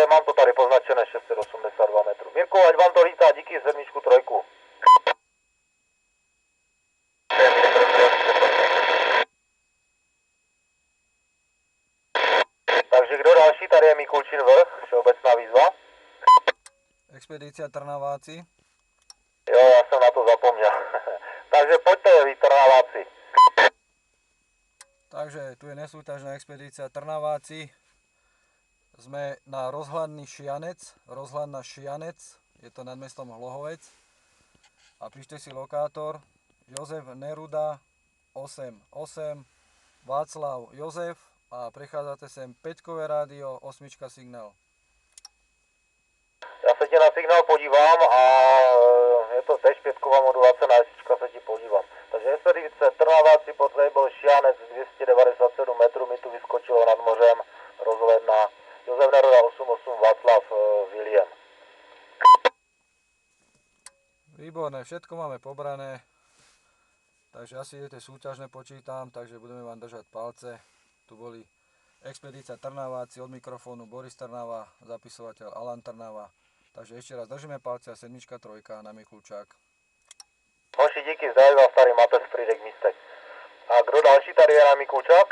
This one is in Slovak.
mám to tady poznačené 682 metrů. Mirko, ať vám to lítá, díky sedmičku, trojku. Takže kdo další? Tady je Mikulčin vrch, všeobecná výzva. Expedícia Trnaváci. Jo, já jsem na to zapomněl. Takže pojďte vy, Trnaváci. Takže tu je nesúťažná expedícia Trnaváci. Sme na rozhľadný Šianec, rozhľadná Šianec, je to nad mestom Hlohovec. A píšte si lokátor Jozef Neruda 88, Václav Jozef a prechádzate sem 5-kové rádio, 8 signál. Já se ti na signál podívám a je to tež 5-ková modulace, na jesička se ti podívám. Takže expedice Trnaváci pod label Šianec 297 metrů mi tu vyskočilo nad mořem, rozhledna Josef Neruda 88, Václav William. Výborné, všetko máme pobrané. Takže asi idete súťažné, počítam, takže budeme vám držať palce. Tu boli expedícia Trnaváci, od mikrofónu Boris Trnava, zapisovateľ Alan Trnava. Takže ešte raz držíme palce a 7, 3 na Mikulčák. Hoši, díky, zdraví vás, starý Matec, Fridek, Mistek. A kdo další tady je na Mikulčák?